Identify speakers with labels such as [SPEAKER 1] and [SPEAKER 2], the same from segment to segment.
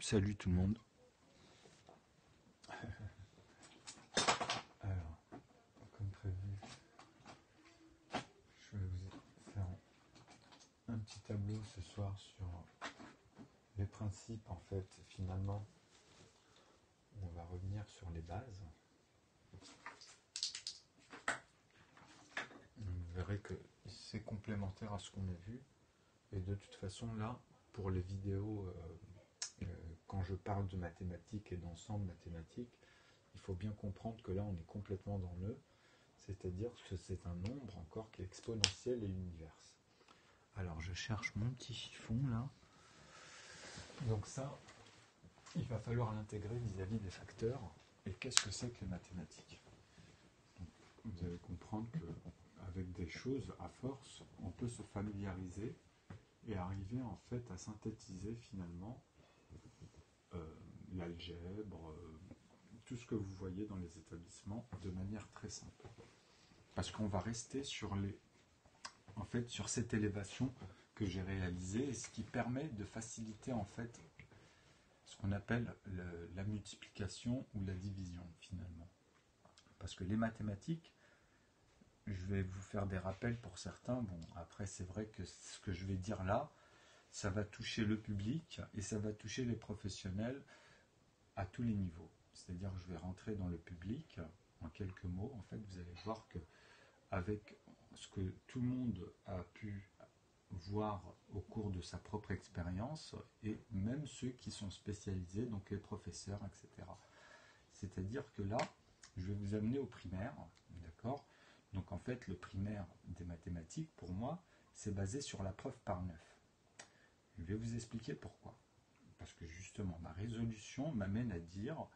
[SPEAKER 1] Salut tout le monde. Alors, comme prévu, je vais vous faire un petit tableau ce soir sur les principes, en fait, finalement. On va revenir sur les bases. Vous verrez que c'est complémentaire à ce qu'on a vu. Et de toute façon, là, pour les vidéos, quand je parle de mathématiques et d'ensemble mathématique, il faut bien comprendre que là, on est complètement dans le, c'est-à-dire que c'est un nombre encore qui est exponentiel et universe. Alors, je cherche mon petit chiffon, là. Donc ça, il va falloir l'intégrer vis-à-vis des facteurs. Et qu'est-ce que c'est que les mathématiques? Donc, vous allez comprendre qu'avec des choses, à force, on peut se familiariser et arriver en fait à synthétiser finalement l'algèbre, tout ce que vous voyez dans les établissements de manière très simple. Parce qu'on va rester sur sur cette élévation que j'ai réalisée, et ce qui permet de faciliter en fait ce qu'on appelle la multiplication ou la division finalement. Parce que les mathématiques, je vais vous faire des rappels pour certains, bon après c'est vrai que ce que je vais dire là, ça va toucher le public et ça va toucher les professionnels à tous les niveaux. C'est-à-dire que je vais rentrer dans le public en quelques mots. En fait, vous allez voir que avec ce que tout le monde a pu voir au cours de sa propre expérience, et même ceux qui sont spécialisés, donc les professeurs, etc. C'est-à-dire que là, je vais vous amener au primaire, d'accord? Donc en fait, le primaire des mathématiques, pour moi, c'est basé sur la preuve par 9. Je vais vous expliquer pourquoi. Parce que justement, ma résolution m'amène à dire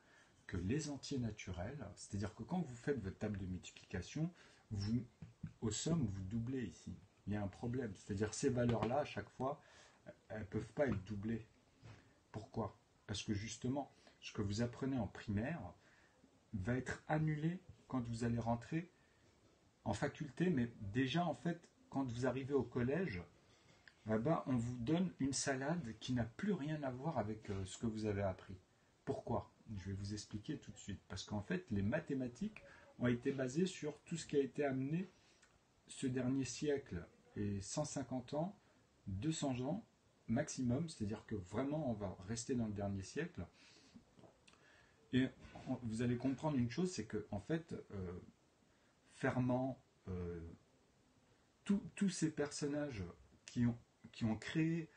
[SPEAKER 1] que les entiers naturels, c'est-à-dire que quand vous faites votre table de multiplication, au somme, vous doublez ici. Il y a un problème. C'est-à-dire que ces valeurs-là, à chaque fois, elles ne peuvent pas être doublées. Pourquoi? Parce que justement, ce que vous apprenez en primaire va être annulé quand vous allez rentrer en faculté, mais déjà, en fait, quand vous arrivez au collège, eh ben, on vous donne une salade qui n'a plus rien à voir avec ce que vous avez appris. Pourquoi? Je vais vous expliquer tout de suite. Parce qu'en fait, les mathématiques ont été basées sur tout ce qui a été amené ce dernier siècle et 150 ans, 200 ans maximum, c'est-à-dire que vraiment on va rester dans le dernier siècle. Et vous allez comprendre une chose, c'est que en fait, Fermat, tous ces personnages qui ont créé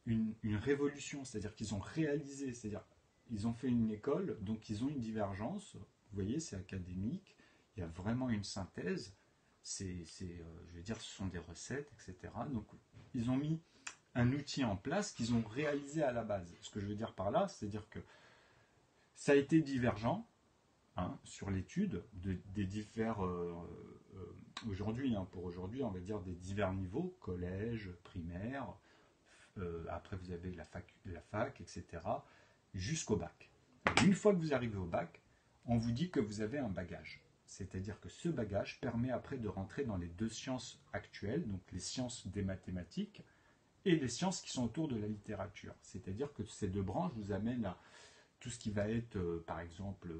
[SPEAKER 1] une révolution, c'est-à-dire qu'ils ont réalisé, c'est-à-dire ils ont fait une école, donc ils ont une divergence, vous voyez, c'est académique, il y a vraiment une synthèse, je veux dire, ce sont des recettes, etc. Donc ils ont mis un outil en place qu'ils ont réalisé à la base. Ce que je veux dire par là, c'est-à-dire que ça a été divergent, sur l'étude des divers aujourd'hui, pour aujourd'hui, on va dire des divers niveaux, collège, primaire, après vous avez la fac, etc., jusqu'au bac. Et une fois que vous arrivez au bac, on vous dit que vous avez un bagage. C'est-à-dire que ce bagage permet après de rentrer dans les deux sciences actuelles, donc les sciences des mathématiques et les sciences qui sont autour de la littérature. C'est-à-dire que ces deux branches vous amènent à tout ce qui va être, par exemple,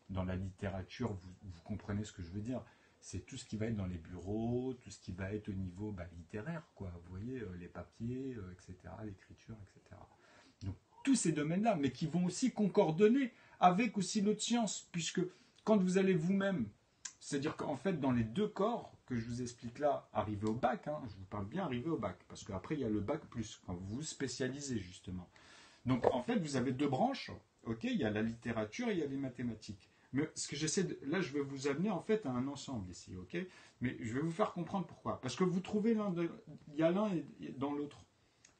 [SPEAKER 1] dans la littérature, vous comprenez ce que je veux dire, c'est tout ce qui va être dans les bureaux, tout ce qui va être au niveau littéraire, quoi. Vous voyez, les papiers, etc., l'écriture, etc. Donc, tous ces domaines-là, mais qui vont aussi concorder avec aussi l'autre science, puisque quand vous allez vous-même, c'est-à-dire qu'en fait, dans les deux corps que je vous explique là, arriver au bac, je vous parle bien arriver au bac, parce qu'après, il y a le bac plus, quand vous vous spécialisez, justement. Donc, en fait, vous avez deux branches, ok, il y a la littérature et il y a les mathématiques. Mais ce que j'essaie de... Là, je vais vous amener en fait à un ensemble ici, ok? Mais je vais vous faire comprendre pourquoi. Parce que vous trouvez il y a l'un dans l'autre.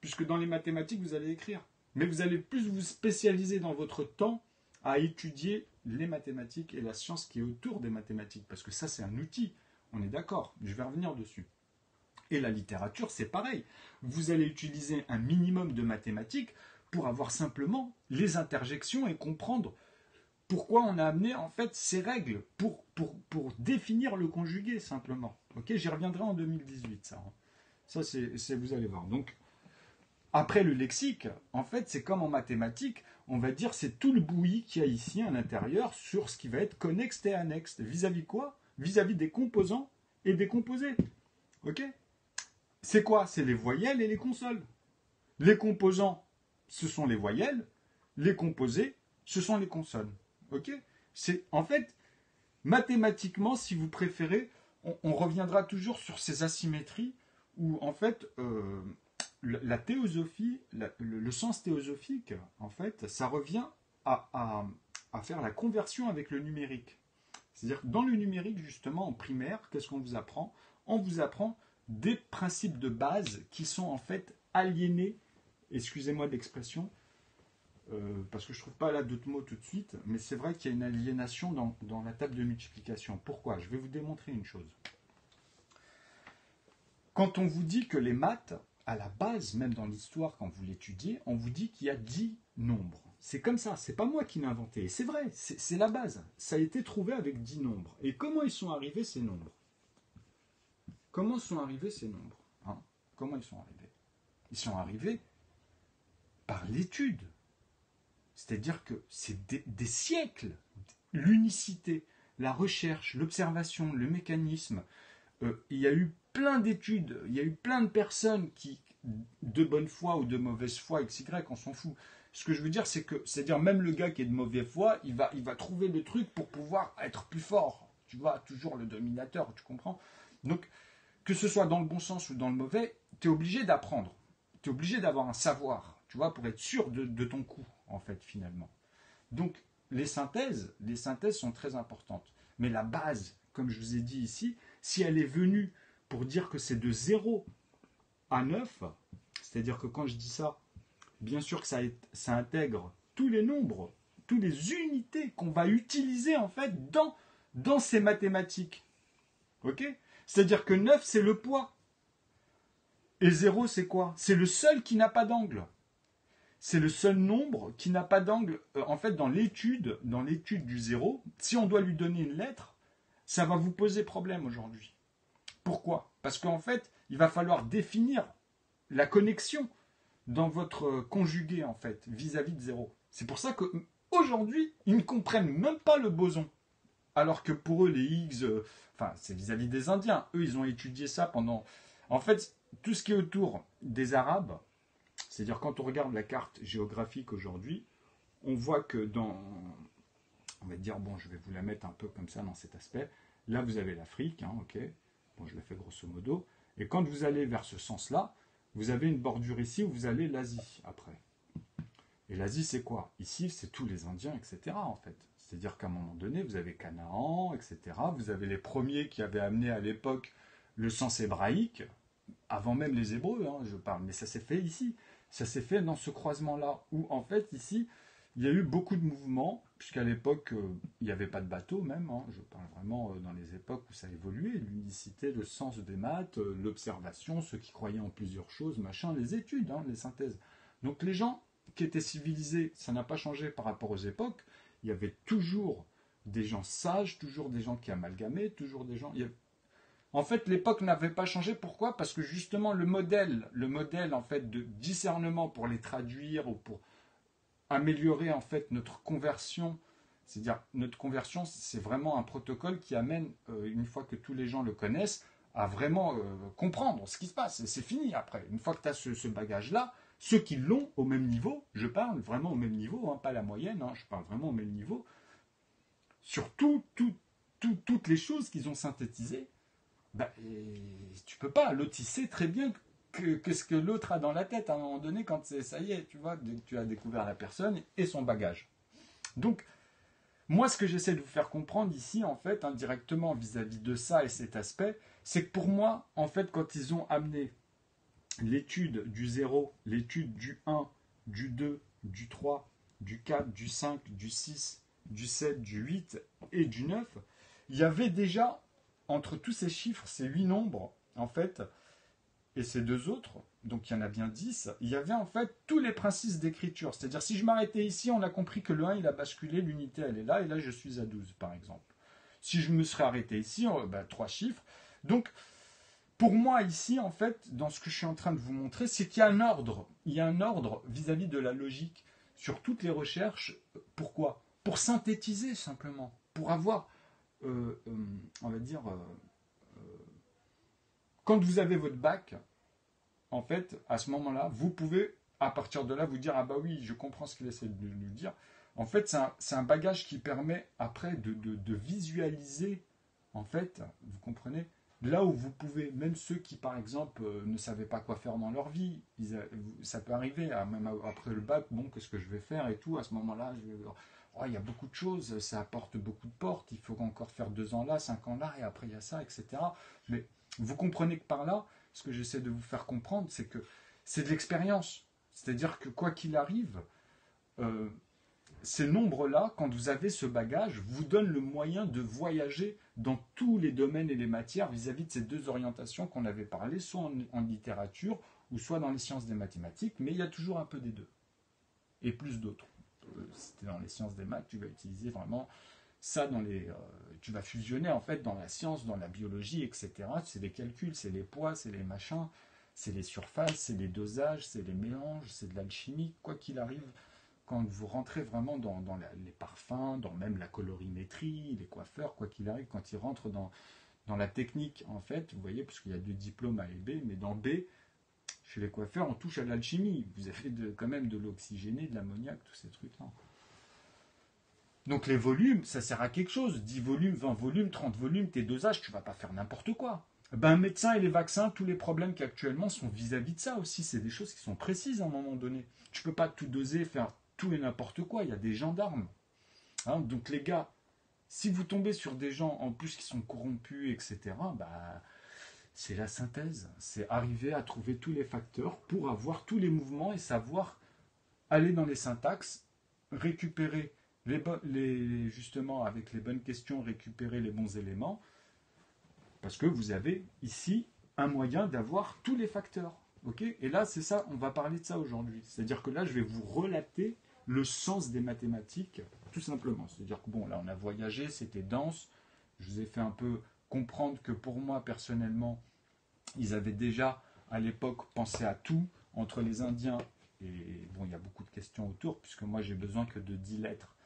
[SPEAKER 1] Puisque dans les mathématiques, vous allez écrire. Mais vous allez plus vous spécialiser dans votre temps à étudier les mathématiques et la science qui est autour des mathématiques. Parce que ça, c'est un outil. On est d'accord. Je vais revenir dessus. Et la littérature, c'est pareil. Vous allez utiliser un minimum de mathématiques pour avoir simplement les interjections et comprendre pourquoi on a amené en fait ces règles pour définir le conjugué simplement. Ok, j'y reviendrai en 2018 ça. Ça c'est vous allez voir. Donc Après le lexique, en fait, c'est comme en mathématiques, on va dire c'est tout le bouilli qu'il y a ici à l'intérieur sur ce qui va être connexe et annexe. Vis-à-vis quoi? Vis-à-vis des composants et des composés. Ok? C'est quoi? C'est les voyelles et les consonnes. Les composants, ce sont les voyelles. Les composés, ce sont les consonnes. Ok? C'est en fait mathématiquement, si vous préférez, on reviendra toujours sur ces asymétries où en fait la théosophie, le sens théosophique, en fait, ça revient à faire la conversion avec le numérique. C'est-à-dire que dans le numérique, justement, en primaire, qu'est-ce qu'on vous apprend? On vous apprend des principes de base qui sont en fait aliénés, excusez-moi de l'expression, parce que je ne trouve pas là d'autres mots tout de suite, mais c'est vrai qu'il y a une aliénation dans la table de multiplication. Pourquoi? Je vais vous démontrer une chose. Quand on vous dit que les maths, à la base, même dans l'histoire, quand vous l'étudiez, on vous dit qu'il y a 10 nombres. C'est comme ça, c'est pas moi qui l'ai inventé. C'est vrai, c'est la base. Ça a été trouvé avec 10 nombres. Et comment ils sont arrivés ces nombres? Comment sont arrivés ces nombres, hein? Comment ils sont arrivés? Ils sont arrivés par l'étude. C'est-à-dire que c'est des siècles. L'unicité, la recherche, l'observation, le mécanisme. Il y a eu plein d'études, il y a eu plein de personnes qui, de bonne foi ou de mauvaise foi, XY, on s'en fout. Ce que je veux dire, c'est que, c'est-à-dire même le gars qui est de mauvaise foi, il va trouver le truc pour pouvoir être plus fort. Tu vois, toujours le dominateur, tu comprends? Donc, que ce soit dans le bon sens ou dans le mauvais, tu es obligé d'apprendre. Tu es obligé d'avoir un savoir, tu vois, pour être sûr de ton coup, en fait, finalement. Donc, les synthèses sont très importantes. Mais la base, comme je vous ai dit ici, si elle est venue pour dire que c'est de 0 à 9, c'est-à-dire que quand je dis ça, bien sûr que ça intègre tous les nombres, toutes les unités qu'on va utiliser en fait dans ces mathématiques. Ok? C'est-à-dire que 9, c'est le poids. Et 0, c'est quoi? C'est le seul qui n'a pas d'angle. C'est le seul nombre qui n'a pas d'angle. En fait, dans l'étude du 0, si on doit lui donner une lettre, ça va vous poser problème aujourd'hui. Pourquoi? Parce qu'en fait, il va falloir définir la connexion dans votre conjugué, en fait, vis-à-vis de 0. C'est pour ça qu'aujourd'hui, ils ne comprennent même pas le boson. Alors que pour eux, les Higgs, enfin, c'est vis-à-vis des Indiens. Eux, ils ont étudié ça pendant... En fait, tout ce qui est autour des Arabes, c'est-à-dire quand on regarde la carte géographique aujourd'hui, on voit que on va dire, bon, je vais vous la mettre un peu comme ça dans cet aspect. Là, vous avez l'Afrique, hein, ok. Bon, je le fais grosso modo. Et quand vous allez vers ce sens-là, vous avez une bordure ici où vous allez l'Asie après. Et l'Asie, c'est quoi? Ici, c'est tous les Indiens, etc. en fait. C'est-à-dire qu'à un moment donné, vous avez Canaan, etc. Vous avez les premiers qui avaient amené à l'époque le sens hébraïque, avant même les Hébreux, hein, je parle. Mais ça s'est fait ici. Ça s'est fait dans ce croisement-là, où en fait, ici, il y a eu beaucoup de mouvements, puisqu'à l'époque, il n'y avait pas de bateau même, hein, je parle vraiment dans les époques où ça a évolué, l'unicité, le sens des maths, l'observation, ceux qui croyaient en plusieurs choses, machin, les études, hein, les synthèses. Donc les gens qui étaient civilisés, ça n'a pas changé par rapport aux époques, il y avait toujours des gens sages, toujours des gens qui amalgamaient, toujours des gens... En fait, l'époque n'avait pas changé. Pourquoi? Parce que justement, le modèle en fait de discernement pour les traduire ou pour améliorer en fait notre conversion, c'est-à-dire notre conversion, c'est vraiment un protocole qui amène, une fois que tous les gens le connaissent, à vraiment comprendre ce qui se passe. Et c'est fini après. Une fois que tu as ce bagage-là, ceux qui l'ont au même niveau, je parle vraiment au même niveau, hein, pas la moyenne, hein, je parle vraiment au même niveau, sur toutes les choses qu'ils ont synthétisées, bah, tu peux pas. L'autre, il sait très bien que ce que l'autre a dans la tête à un moment donné quand ça y est, tu vois, tu as découvert la personne et son bagage. Donc, moi, ce que j'essaie de vous faire comprendre ici, en fait, indirectement vis-à-vis de ça et cet aspect, c'est que pour moi, en fait, quand ils ont amené l'étude du 0, l'étude du 1, du 2, du 3, du 4, du 5, du 6, du 7, du 8 et du 9, il y avait déjà, entre tous ces chiffres, ces 8 nombres, en fait, et ces deux autres, donc il y en a bien 10, il y avait en fait tous les principes d'écriture. C'est-à-dire, si je m'arrêtais ici, on a compris que le 1, il a basculé, l'unité, elle est là, et là, je suis à 12, par exemple. Si je me serais arrêté ici, 3 chiffres. Donc, pour moi, ici, en fait, dans ce que je suis en train de vous montrer, c'est qu'il y a un ordre. Il y a un ordre vis-à-vis de la logique sur toutes les recherches. Pourquoi? Pour synthétiser, simplement. Pour avoir, on va dire, quand vous avez votre bac, en fait, à ce moment-là, vous pouvez, à partir de là, vous dire, ah bah oui, je comprends ce qu'il essaie de nous dire. En fait, c'est un bagage qui permet, après, de visualiser, en fait, vous comprenez, là où vous pouvez, même ceux qui, par exemple, ne savaient pas quoi faire dans leur vie, ça peut arriver, même après le bac, bon, qu'est-ce que je vais faire et tout, à ce moment-là, oh, il y a beaucoup de choses, ça apporte beaucoup de portes, il faut encore faire 2 ans là, 5 ans là, et après il y a ça, etc. Mais vous comprenez que par là, ce que j'essaie de vous faire comprendre, c'est que c'est de l'expérience. C'est-à-dire que quoi qu'il arrive, euh, ces nombres-là, quand vous avez ce bagage, vous donnent le moyen de voyager dans tous les domaines et les matières vis-à-vis de ces deux orientations qu'on avait parlé, soit en littérature ou soit dans les sciences des mathématiques, mais il y a toujours un peu des deux, et plus d'autres. Si tu es dans les sciences des maths, tu vas utiliser vraiment ça dans les... tu vas fusionner en fait dans la science, dans la biologie, etc. C'est les calculs, c'est les poids, c'est les machins, c'est les surfaces, c'est les dosages, c'est les mélanges, c'est de l'alchimie, quoi qu'il arrive. Quand vous rentrez vraiment dans les parfums, dans même la colorimétrie, les coiffeurs, quoi qu'il arrive, quand ils rentrent dans la technique, en fait, vous voyez, parce qu'il y a deux diplômes A et B, mais dans B, chez les coiffeurs, on touche à l'alchimie. Vous avez quand même de l'oxygéné, de l'ammoniac, tous ces trucs-là. Donc les volumes, ça sert à quelque chose. 10 volumes, 20 volumes, 30 volumes, tes dosages, tu vas pas faire n'importe quoi. Ben, un médecin et les vaccins, tous les problèmes qu'actuellement sont vis-à-vis de ça aussi. C'est des choses qui sont précises à un moment donné. Tu peux pas tout doser, faire tout et n'importe quoi. Il y a des gendarmes. Hein, donc les gars, si vous tombez sur des gens en plus qui sont corrompus, etc., bah, c'est la synthèse. C'est arriver à trouver tous les facteurs pour avoir tous les mouvements et savoir aller dans les syntaxes, récupérer justement avec les bonnes questions, récupérer les bons éléments, parce que vous avez ici un moyen d'avoir tous les facteurs. Okay, et là, c'est ça, on va parler de ça aujourd'hui. C'est-à-dire que là, je vais vous relater le sens des mathématiques, tout simplement. C'est-à-dire que bon, là, on a voyagé, c'était dense. Je vous ai fait un peu comprendre que pour moi, personnellement, ils avaient déjà, à l'époque, pensé à tout, entre les Indiens, et bon, il y a beaucoup de questions autour, puisque moi, j'ai besoin que de 10 lettres,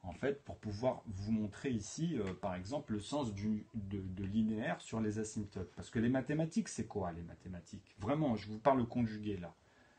[SPEAKER 1] en fait, pour pouvoir vous montrer ici, par exemple, le sens de linéaire sur les asymptotes. Parce que les mathématiques, c'est quoi, les mathématiques? Vraiment, je vous parle au conjugué, là.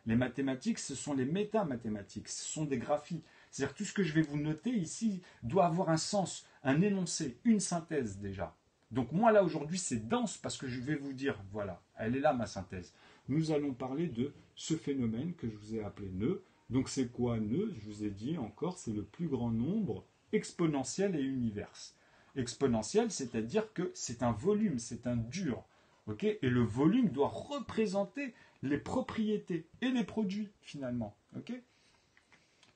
[SPEAKER 1] Les mathématiques, ce sont les métamathématiques, ce sont des graphies. C'est-à-dire que tout ce que je vais vous noter ici doit avoir un sens, un énoncé, une synthèse, déjà. Donc moi, là, aujourd'hui, c'est dense, parce que je vais vous dire, voilà, elle est là, ma synthèse. Nous allons parler de ce phénomène que je vous ai appelé nœud. Donc c'est quoi nœud? Je vous ai dit encore, c'est le plus grand nombre exponentiel et universe. Exponentiel, c'est-à-dire que c'est un volume, c'est un dur. Okay, et le volume doit représenter les propriétés et les produits, finalement. Okay,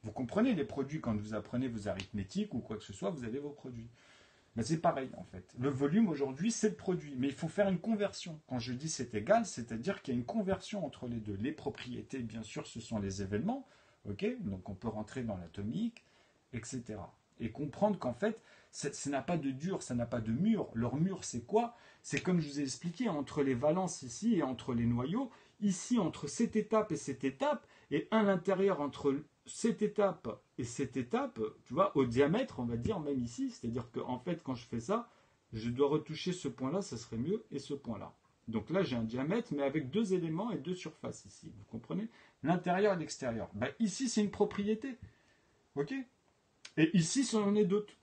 [SPEAKER 1] vous comprenez les produits quand vous apprenez vos arithmétiques ou quoi que ce soit, vous avez vos produits. Mais c'est pareil, en fait. Le volume, aujourd'hui, c'est le produit. Mais il faut faire une conversion. Quand je dis c'est égal, c'est-à-dire qu'il y a une conversion entre les deux. Les propriétés, bien sûr, ce sont les événements. Okay, donc on peut rentrer dans l'atomique, etc. Et comprendre qu'en fait, ça n'a pas de dur, ça n'a pas de mur. Leur mur, c'est quoi? C'est comme je vous ai expliqué, entre les valences ici et entre les noyaux, ici entre cette étape et à l'intérieur entre cette étape et cette étape, tu vois, au diamètre, on va dire, même ici, c'est-à-dire qu'en fait, quand je fais ça, je dois retoucher ce point-là, ça serait mieux, et ce point-là. Donc là, j'ai un diamètre, mais avec deux éléments et deux surfaces ici. Vous comprenez? L'intérieur et l'extérieur. Ben, ici, c'est une propriété. Ok? Et ici, c'en est d'autres.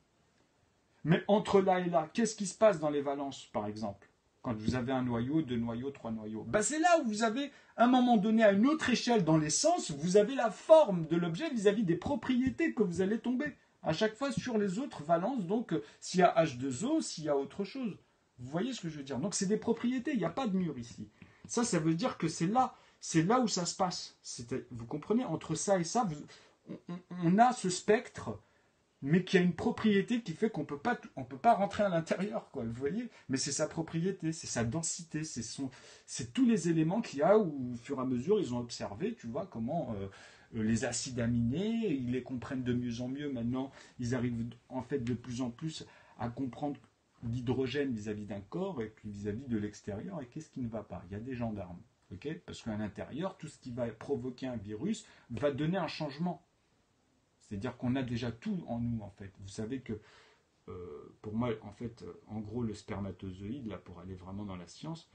[SPEAKER 1] Mais entre là et là, qu'est-ce qui se passe dans les valences, par exemple? Quand vous avez un noyau, deux noyaux, trois noyaux. Ben, c'est là où vous avez, à un moment donné, à une autre échelle dans les sens, vous avez la forme de l'objet vis-à-vis des propriétés que vous allez tomber. À chaque fois sur les autres valences, donc s'il y a H2O, s'il y a autre chose. Vous voyez ce que je veux dire? Donc c'est des propriétés, il n'y a pas de mur ici. Ça veut dire que c'est là où ça se passe. Vous comprenez? Entre ça et ça, on a ce spectre, mais qui a une propriété qui fait qu'on peut pas rentrer à l'intérieur, quoi. Vous voyez? Mais c'est sa propriété, c'est sa densité, c'est tous les éléments qu'il y a où, au fur et à mesure, ils ont observé, tu vois, comment les acides aminés, ils les comprennent de mieux en mieux maintenant. Ils arrivent en fait de plus en plus à comprendre d'hydrogène vis-à-vis d'un corps et puis vis-à-vis de l'extérieur, et qu'est-ce qui ne va pas? Il y a des gendarmes. Okay, parce qu'à l'intérieur, tout ce qui va provoquer un virus va donner un changement. C'est-à-dire qu'on a déjà tout en nous, en fait. Vous savez que, pour moi, en fait, en gros, le spermatozoïde, là, pour aller vraiment dans la science,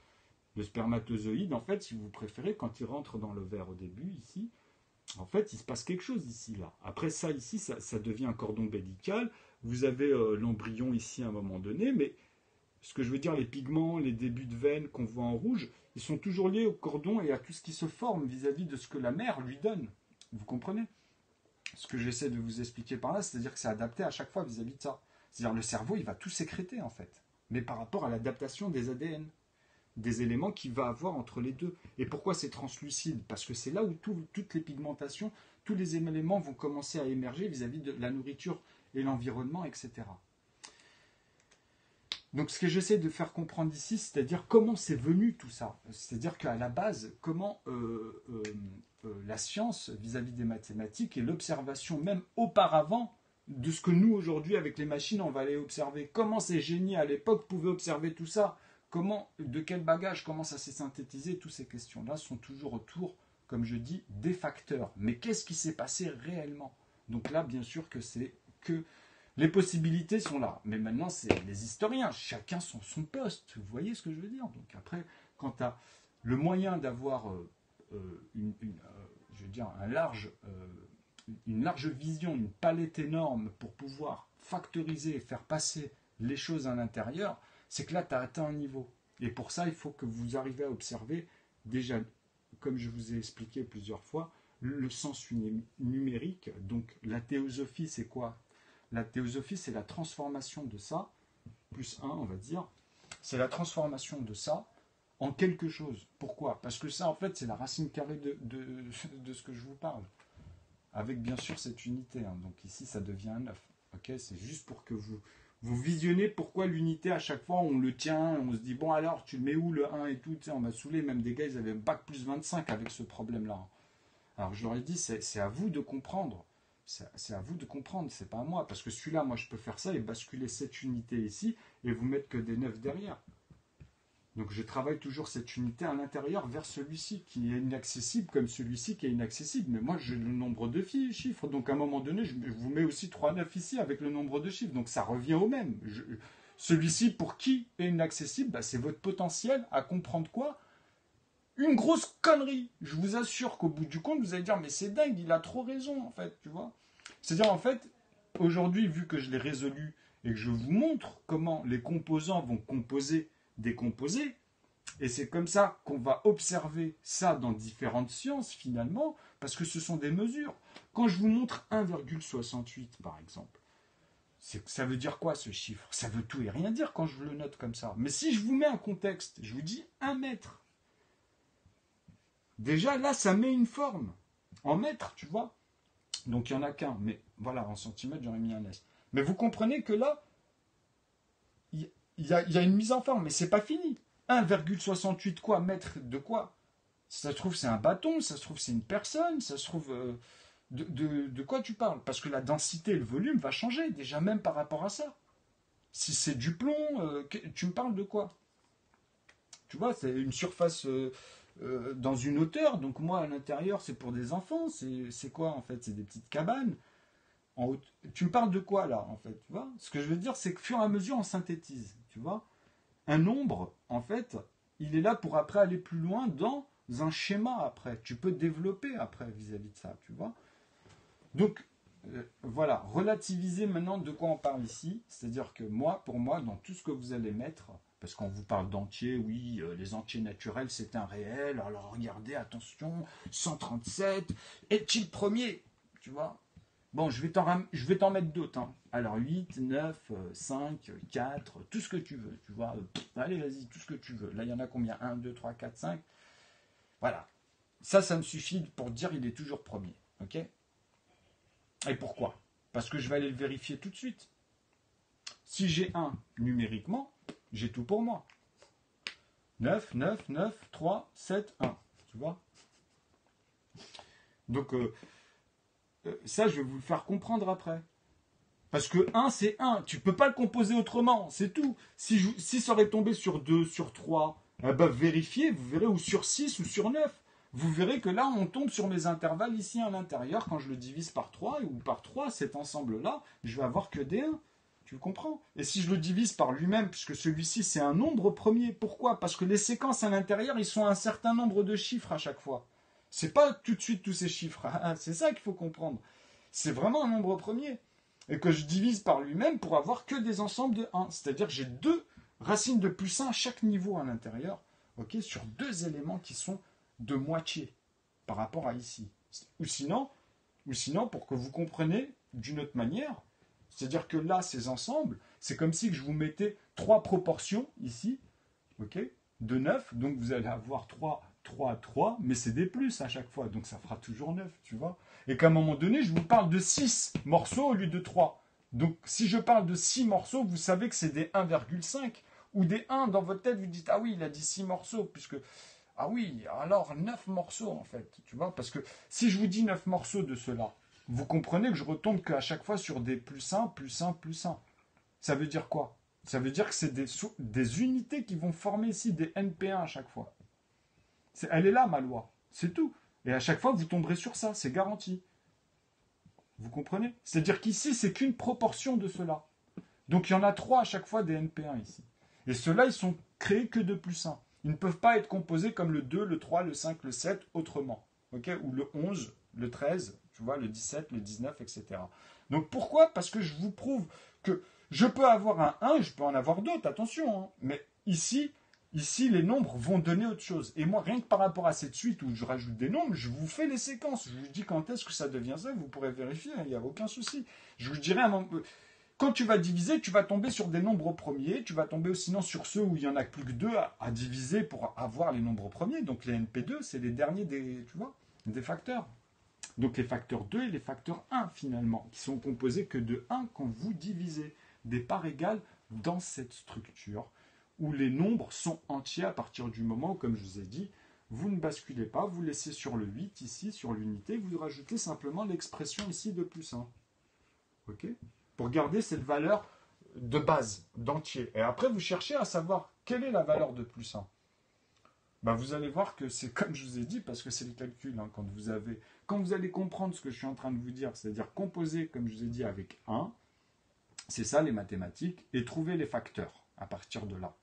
[SPEAKER 1] le spermatozoïde, en fait, si vous préférez, quand il rentre dans le verre au début, ici, en fait, il se passe quelque chose ici, là. Après ça, ici, ça devient un cordon ombilical. Vous avez l'embryon ici à un moment donné, mais ce que je veux dire, les pigments, les débuts de veines qu'on voit en rouge, ils sont toujours liés au cordon et à tout ce qui se forme vis-à-vis de ce que la mère lui donne. Vous comprenez? Ce que j'essaie de vous expliquer par là, c'est-à-dire que c'est adapté à chaque fois vis-à-vis de ça. C'est-à-dire le cerveau, il va tout sécréter, en fait. Mais par rapport à l'adaptation des ADN, des éléments qu'il va avoir entre les deux. Et pourquoi c'est translucide? Parce que c'est là où toutes les pigmentations, tous les éléments vont commencer à émerger vis-à-vis de la nourriture et l'environnement, etc. Donc ce que j'essaie de faire comprendre ici, c'est-à-dire comment c'est venu tout ça. C'est-à-dire qu'à la base, comment la science vis-à-vis des mathématiques et l'observation même auparavant de ce que nous aujourd'hui avec les machines on va aller observer. Comment ces génies à l'époque pouvaient observer tout ça? Comment, de quel bagage, comment ça s'est synthétisé? Toutes ces questions-là sont toujours autour, comme je dis, des facteurs. Mais qu'est-ce qui s'est passé réellement? Donc là, bien sûr que c'est que les possibilités sont là. Mais maintenant, c'est les historiens, chacun son poste. Vous voyez ce que je veux dire? Donc après, quand tu as le moyen d'avoir je veux dire, une large vision, une palette énorme pour pouvoir factoriser et faire passer les choses à l'intérieur, c'est que là, tu as atteint un niveau. Et pour ça, il faut que vous arriviez à observer, déjà, comme je vous ai expliqué plusieurs fois, le sens numérique. Donc, la théosophie, c'est quoi? La théosophie, c'est la transformation de ça, plus 1, on va dire. C'est la transformation de ça en quelque chose. Pourquoi? Parce que ça, en fait, c'est la racine carrée de ce que je vous parle. Avec, bien sûr, cette unité. Hein. Donc ici, ça devient un 9. Okay, c'est juste pour que vous visionnez pourquoi l'unité, à chaque fois, on le tient, on se dit, bon alors, tu le mets où le 1 et tout, tu sais, on m'a saoulé, même des gars, ils avaient bac plus 25 avec ce problème-là. Alors je leur ai dit, c'est à vous de comprendre. C'est à vous de comprendre, c'est pas à moi. Parce que celui-là, moi, je peux faire ça et basculer cette unité ici et vous mettre que des 9 derrière. Donc je travaille toujours cette unité à l'intérieur vers celui-ci qui est inaccessible comme celui-ci qui est inaccessible. Mais moi j'ai le nombre de chiffres, donc à un moment donné je vous mets aussi 3 9 ici avec le nombre de chiffres. Donc ça revient au même. Celui-ci pour qui est inaccessible, bah, c'est votre potentiel à comprendre quoi? Une grosse connerie. Je vous assure qu'au bout du compte vous allez dire mais c'est dingue, il a trop raison en fait, tu vois. C'est-à-dire en fait, aujourd'hui vu que je l'ai résolu et que je vous montre comment les composants vont composer décomposé. Et c'est comme ça qu'on va observer ça dans différentes sciences finalement, parce que ce sont des mesures. Quand je vous montre 1,68 par exemple, ça veut dire quoi ce chiffre? Ça veut tout et rien dire quand je le note comme ça. Mais si je vous mets un contexte, je vous dis 1 mètre. Déjà là, ça met une forme. En mètres, tu vois. Donc il n'y en a qu'un. Mais voilà, en centimètres, j'aurais mis un S. Mais vous comprenez que là, il y a une mise en forme, mais c'est pas fini. 1,68 quoi, mètre de quoi? Ça se trouve c'est un bâton, ça se trouve c'est une personne, ça se trouve de quoi tu parles? Parce que la densité et le volume va changer déjà même par rapport à ça. Si c'est du plomb, tu me parles de quoi? Tu vois, c'est une surface dans une hauteur, donc moi à l'intérieur c'est pour des enfants, c'est quoi en fait? C'est des petites cabanes. Tu me parles de quoi là en fait, tu vois? Ce que je veux dire c'est que fur et à mesure on synthétise, tu vois? Un nombre, en fait, il est là pour après aller plus loin dans un schéma après. Tu peux développer après vis-à-vis de ça, tu vois. Donc, voilà, relativiser maintenant de quoi on parle ici. C'est-à-dire que moi, pour moi, dans tout ce que vous allez mettre, parce qu'on vous parle d'entiers, oui, les entiers naturels, c'est un réel. Alors regardez, attention, 137, est-il premier? Tu vois. Bon, je vais t'en mettre d'autres. Hein. Alors 8, 9, 5, 4, tout ce que tu veux. Tu vois, allez, vas-y, tout ce que tu veux. Là, il y en a combien? 1, 2, 3, 4, 5. Voilà. Ça me suffit pour dire il est toujours premier. Ok? Et pourquoi? Parce que je vais aller le vérifier tout de suite. Si j'ai 1 numériquement, j'ai tout pour moi. 9, 9, 9, 3, 7, 1. Tu vois? Donc, ça, je vais vous le faire comprendre après. Parce que 1, c'est 1. Tu peux pas le composer autrement, c'est tout. Si ça aurait tombé sur 2, sur 3, eh ben, vérifiez, vous verrez, ou sur 6 ou sur 9. Vous verrez que là, on tombe sur mes intervalles ici à l'intérieur. Quand je le divise par 3 ou par 3, cet ensemble-là, je vais avoir que des 1. Tu comprends? Et si je le divise par lui-même, puisque celui-ci, c'est un nombre premier. Pourquoi? Parce que les séquences à l'intérieur, ils sont un certain nombre de chiffres à chaque fois. C'est pas tout de suite tous ces chiffres. C'est ça qu'il faut comprendre. C'est vraiment un nombre premier. Et que je divise par lui-même pour avoir que des ensembles de 1. C'est-à-dire que j'ai deux racines de plus 1 à chaque niveau à l'intérieur, ok, sur deux éléments qui sont de moitié par rapport à ici. Ou sinon, pour que vous compreniez d'une autre manière, c'est-à-dire que là, ces ensembles, c'est comme si je vous mettais trois proportions ici, ok, de 9, donc vous allez avoir 3, 3, 3, mais c'est des plus à chaque fois, donc ça fera toujours 9, tu vois. Et qu'à un moment donné, je vous parle de 6 morceaux au lieu de 3. Donc si je parle de 6 morceaux, vous savez que c'est des 1,5 ou des 1 dans votre tête, vous dites ah oui, il a dit 6 morceaux, puisque ah oui, alors 9 morceaux en fait, tu vois, parce que si je vous dis 9 morceaux de cela, vous comprenez que je retombe qu'à chaque fois sur des plus 1, plus 1, plus 1. Ça veut dire quoi? Ça veut dire que c'est des unités qui vont former ici des NP1 à chaque fois. Elle est là, ma loi. C'est tout. Et à chaque fois, vous tomberez sur ça. C'est garanti. Vous comprenez? C'est-à-dire qu'ici, c'est qu'une proportion de cela. Donc, il y en a 3 à chaque fois des NP1 ici. Et ceux-là, ils sont créés que de plus 1. Ils ne peuvent pas être composés comme le 2, le 3, le 5, le 7, autrement. Okay, ou le 11, le 13, tu vois, le 17, le 19, etc. Donc, pourquoi? Parce que je vous prouve que je peux avoir un 1, je peux en avoir d'autres, attention. Hein. Mais ici, les nombres vont donner autre chose. Et moi, rien que par rapport à cette suite où je rajoute des nombres, je vous fais les séquences. Je vous dis quand est-ce que ça devient ça, vous pourrez vérifier, il n'y a aucun souci. Je vous dirai quand tu vas diviser, tu vas tomber sur des nombres premiers, tu vas tomber sinon sur ceux où il n'y en a plus que 2 à diviser pour avoir les nombres premiers. Donc les NP2, c'est les derniers des facteurs. Donc les facteurs 2 et les facteurs 1 finalement, qui sont composés que de 1 quand vous divisez. Des parts égales dans cette structure où les nombres sont entiers à partir du moment où, comme je vous ai dit, vous ne basculez pas, vous laissez sur le 8 ici, sur l'unité, vous rajoutez simplement l'expression ici de plus 1. Ok? Pour garder cette valeur de base, d'entier. Et après, vous cherchez à savoir quelle est la valeur de plus 1. Ben, vous allez voir que c'est comme je vous ai dit, parce que c'est le calcul, hein, quand vous allez comprendre ce que je suis en train de vous dire, c'est-à-dire composer, comme je vous ai dit, avec 1, c'est ça les mathématiques, et trouver les facteurs à partir de là.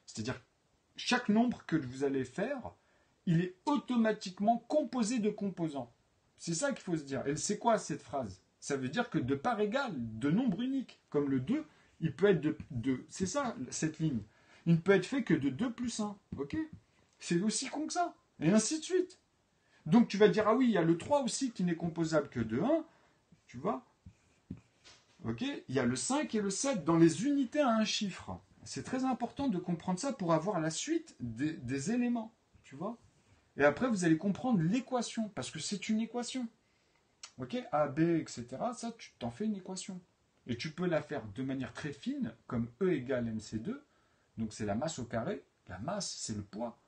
[SPEAKER 1] C'est-à-dire, chaque nombre que vous allez faire, il est automatiquement composé de composants. C'est ça qu'il faut se dire. Et c'est quoi cette phrase? Ça veut dire que de part égale, de nombre unique, comme le 2, il peut être c'est ça, cette ligne. Il ne peut être fait que de 2 plus 1. Ok? C'est aussi con que ça. Et ainsi de suite. Donc tu vas dire, ah oui, il y a le 3 aussi qui n'est composable que de 1. Tu vois? Ok, il y a le 5 et le 7 dans les unités à un chiffre. C'est très important de comprendre ça pour avoir la suite des éléments. Tu vois? Et après, vous allez comprendre l'équation, parce que c'est une équation. Ok, A, B, etc. Ça, tu t'en fais une équation. Et tu peux la faire de manière très fine, comme E égale mc2. Donc c'est la masse au carré. La masse, c'est le poids.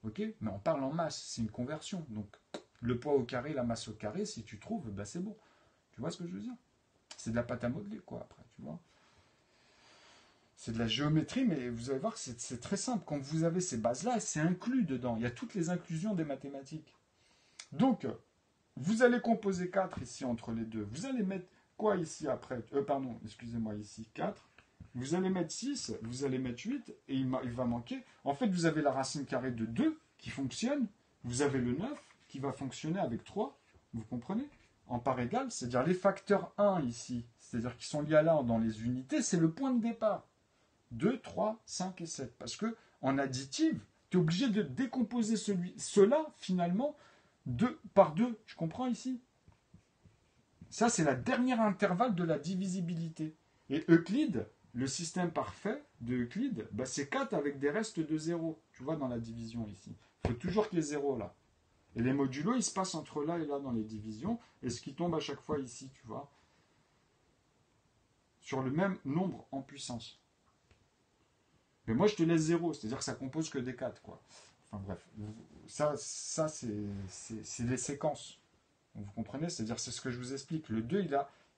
[SPEAKER 1] Ok, mais on parle en masse, c'est une conversion. Donc le poids au carré, la masse au carré, si tu trouves, ben c'est bon. Tu vois ce que je veux dire? C'est de la pâte à modeler, quoi, après, tu vois. C'est de la géométrie, mais vous allez voir que c'est très simple. Quand vous avez ces bases-là, c'est inclus dedans. Il y a toutes les inclusions des mathématiques. Donc, vous allez composer 4 ici entre les deux. Vous allez mettre quoi ici après? Pardon, excusez-moi, ici 4. Vous allez mettre 6, vous allez mettre 8, et il va manquer. En fait, vous avez la racine carrée de 2 qui fonctionne. Vous avez le 9 qui va fonctionner avec 3. Vous comprenez? En part égale, c'est-à-dire les facteurs 1 ici, c'est-à-dire qui sont liés à là dans les unités, c'est le point de départ. 2, 3, 5 et 7. Parce que en additive, tu es obligé de décomposer cela finalement par 2. Tu comprends ici? Ça, c'est la dernière intervalle de la divisibilité. Et Euclide, le système parfait de Euclide, bah, c'est 4 avec des restes de 0. Tu vois dans la division ici. Il faut toujours qu'il y ait 0 là. Et les modulos, ils se passent entre là et là dans les divisions. Et ce qui tombe à chaque fois ici, tu vois, sur le même nombre en puissance. Mais moi, je te laisse 0, c'est-à-dire que ça compose que des 4, quoi. Enfin bref, ça c'est les séquences. Vous comprenez? C'est-à-dire c'est ce que je vous explique. Le 2,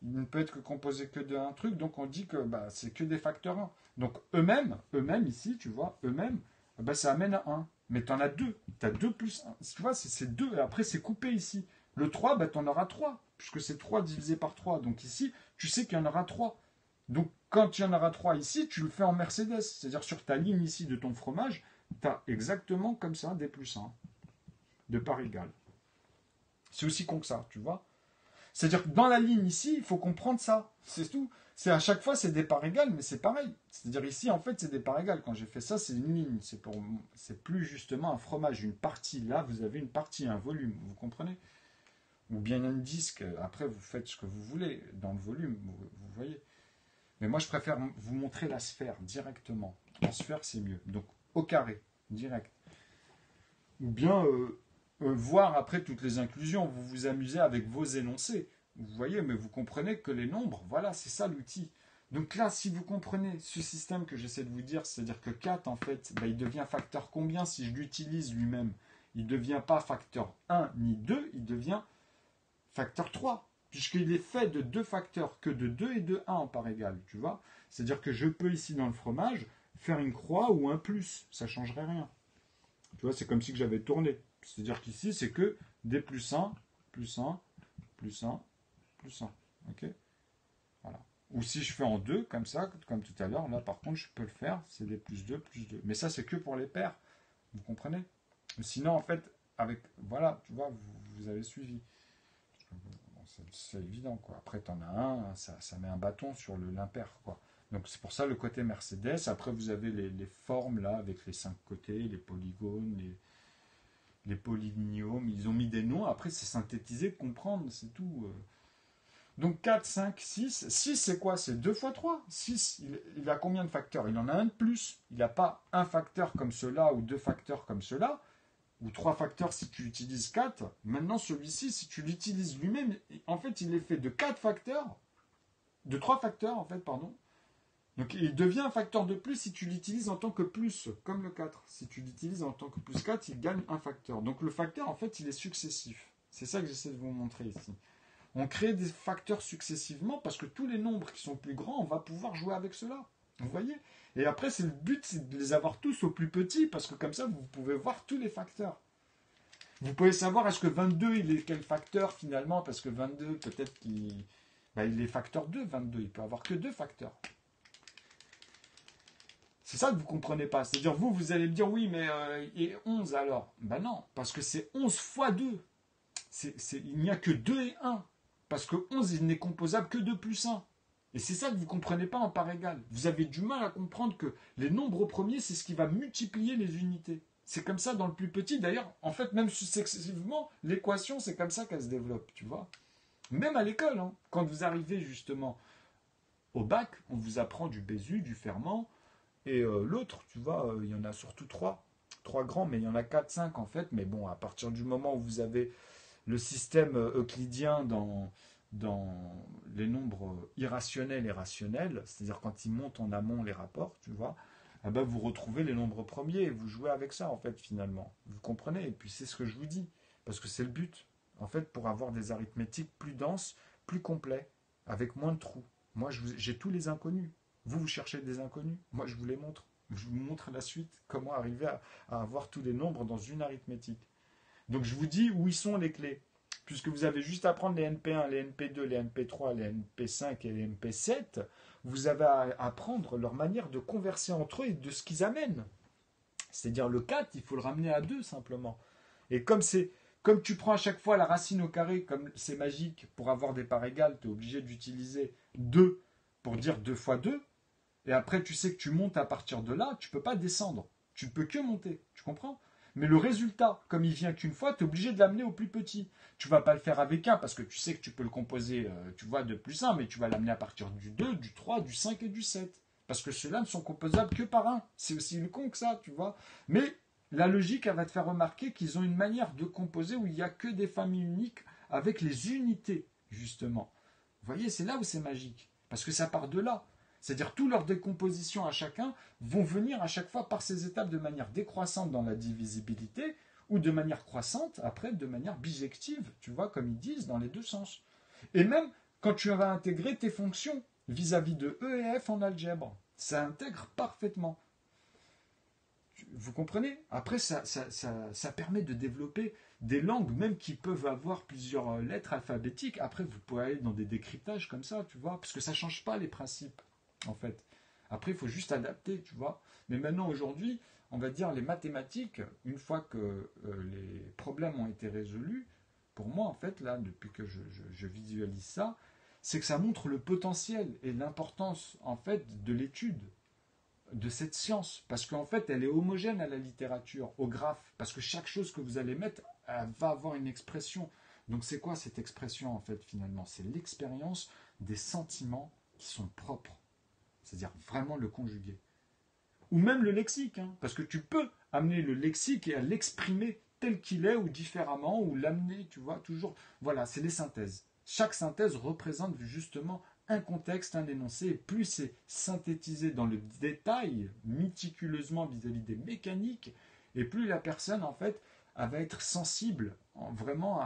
[SPEAKER 1] il ne peut être que composé que d'un truc, donc on dit que bah, c'est que des facteurs 1. Donc eux-mêmes ici, tu vois, eux-mêmes, bah, ça amène à 1. Mais tu en as 2. Tu as 2 plus 1. Tu vois, c'est 2. Et après, c'est coupé ici. Le 3, bah, tu en auras 3. Puisque c'est 3 divisé par 3. Donc ici, tu sais qu'il y en aura 3. Donc quand il y en aura 3 ici, tu le fais en Mercedes. C'est-à-dire sur ta ligne ici de ton fromage, tu as exactement comme ça des plus 1. De part égale. C'est aussi con que ça, tu vois. C'est-à-dire que dans la ligne ici, il faut comprendre ça. C'est tout. C'est à chaque fois, c'est des parts égales, mais c'est pareil. C'est-à-dire ici, en fait, c'est des parts égales. Quand j'ai fait ça, c'est une ligne. C'est plus justement un fromage, une partie. Là, vous avez une partie, un volume. Vous comprenez? Ou bien un disque. Après, vous faites ce que vous voulez dans le volume. Vous voyez. Mais moi, je préfère vous montrer la sphère directement. En sphère, c'est mieux. Donc, au carré, direct. Ou bien voir après toutes les inclusions. Vous vous amusez avec vos énoncés. Vous voyez, mais vous comprenez que les nombres, voilà, c'est ça l'outil. Donc là, si vous comprenez ce système que j'essaie de vous dire, c'est-à-dire que 4, en fait, bah, il devient facteur combien si je l'utilise lui-même? Il ne devient pas facteur 1 ni 2, il devient facteur 3, puisqu'il est fait de deux facteurs, que de 2 et de 1 en part égale, tu vois. C'est-à-dire que je peux ici dans le fromage faire une croix ou un plus, ça ne changerait rien. Tu vois, c'est comme si j'avais tourné. C'est-à-dire qu'ici, c'est que des plus 1, plus 1, plus 1, plus 1. Ok. Voilà. Ou si je fais en 2, comme ça, comme tout à l'heure, là par contre, je peux le faire, c'est des plus 2, plus 2. Mais ça, c'est que pour les paires. Vous comprenez? Sinon, en fait, avec. Voilà, tu vois, vous avez suivi. Bon, c'est évident, quoi. Après, tu en as un, ça met un bâton sur l'impair, quoi. Donc, c'est pour ça le côté Mercedes. Après, vous avez les formes, là, avec les 5 côtés, les polygones, les polynômes. Ils ont mis des noms. Après, c'est synthétiser, comprendre, c'est tout. Donc 4, 5, 6. 6, c'est quoi? C'est 2 fois 3. 6, il a combien de facteurs? Il en a un de plus. Il n'a pas un facteur comme cela ou deux facteurs comme cela, ou trois facteurs si tu utilises 4. Maintenant, celui-ci, si tu l'utilises lui-même, en fait, il est fait de 4 facteurs, de 3 facteurs, en fait, pardon. Donc il devient un facteur de plus si tu l'utilises en tant que plus, comme le 4. Si tu l'utilises en tant que plus 4, il gagne un facteur. Donc le facteur, en fait, il est successif. C'est ça que j'essaie de vous montrer ici. On crée des facteurs successivement parce que tous les nombres qui sont plus grands, on va pouvoir jouer avec cela. Vous voyez? Et après, c'est le but, c'est de les avoir tous au plus petit parce que comme ça, vous pouvez voir tous les facteurs. Vous pouvez savoir est-ce que 22, il est quel facteur finalement? Parce que 22, peut-être qu'il il est facteur 2, 22. Il peut avoir que deux facteurs. C'est ça que vous ne comprenez pas. C'est-à-dire, vous allez me dire, oui, mais et 11 alors? Ben non, parce que c'est 11 fois 2. Il n'y a que 2 et 1. Parce que 11, il n'est composable que de plus 1. Et c'est ça que vous ne comprenez pas en part égale. Vous avez du mal à comprendre que les nombres premiers, c'est ce qui va multiplier les unités. C'est comme ça dans le plus petit. D'ailleurs, en fait, même successivement, l'équation, c'est comme ça qu'elle se développe, tu vois. Même à l'école, hein, quand vous arrivez justement au bac, on vous apprend du Bésu, du ferment, et l'autre, tu vois, il y en a surtout 3. 3 grands, mais il y en a 4, 5 en fait. Mais bon, à partir du moment où vous avez le système euclidien dans les nombres irrationnels et rationnels, c'est-à-dire quand ils montent en amont les rapports, tu vois, eh ben vous retrouvez les nombres premiers et vous jouez avec ça, en fait, finalement. Vous comprenez? Et puis c'est ce que je vous dis, parce que c'est le but, en fait, pour avoir des arithmétiques plus denses, plus complets, avec moins de trous. Moi, j'ai tous les inconnus. Vous cherchez des inconnus. Moi, je vous les montre. Je vous montre la suite, comment arriver à avoir tous les nombres dans une arithmétique. Donc je vous dis où ils sont les clés. Puisque vous avez juste à prendre les NP1, les NP2, les NP3, les NP5 et les NP7, vous avez à apprendre leur manière de converser entre eux et de ce qu'ils amènent. C'est-à-dire le 4, il faut le ramener à 2 simplement. Et comme tu prends à chaque fois la racine au carré, comme c'est magique, pour avoir des parts égales, tu es obligé d'utiliser 2 pour dire 2 fois 2. Et après, tu sais que tu montes à partir de là, tu ne peux pas descendre. Tu ne peux que monter. Tu comprends? Mais le résultat, comme il vient qu'une fois, tu es obligé de l'amener au plus petit. Tu ne vas pas le faire avec 1 parce que tu sais que tu peux le composer, tu vois, de plus 1, mais tu vas l'amener à partir du 2, du 3, du 5 et du 7. Parce que ceux-là ne sont composables que par 1. C'est aussi le con que ça, tu vois. Mais la logique, elle va te faire remarquer qu'ils ont une manière de composer où il n'y a que des familles uniques avec les unités, justement. Vous voyez, c'est là où c'est magique. Parce que ça part de là. C'est-à-dire toutes leurs décompositions à chacun vont venir à chaque fois par ces étapes de manière décroissante dans la divisibilité ou de manière croissante, après de manière bijective, tu vois, comme ils disent, dans les deux sens. Et même quand tu vas intégrer tes fonctions vis-à-vis de E et F en algèbre. Ça intègre parfaitement. Vous comprenez? Après, ça permet de développer des langues, même qui peuvent avoir plusieurs lettres alphabétiques. Après, vous pouvez aller dans des décryptages comme ça, tu vois, parce que ça ne change pas les principes, en fait. Après, il faut juste adapter, tu vois. Mais maintenant, aujourd'hui, on va dire les mathématiques, une fois que les problèmes ont été résolus, pour moi, en fait, là, depuis que je visualise ça, c'est que ça montre le potentiel et l'importance, en fait, de l'étude de cette science, parce qu'en fait, elle est homogène à la littérature, au graphe, parce que chaque chose que vous allez mettre, elle va avoir une expression. Donc c'est quoi cette expression, en fait, finalement? C'est l'expérience des sentiments qui sont propres, c'est-à-dire vraiment le conjuguer. Ou même le lexique, hein, parce que tu peux amener le lexique et à l'exprimer tel qu'il est, ou différemment, ou l'amener, tu vois, toujours. Voilà, c'est les synthèses. Chaque synthèse représente justement un contexte, un énoncé, et plus c'est synthétisé dans le détail, méticuleusement vis-à-vis des mécaniques, et plus la personne, en fait, elle va être sensible vraiment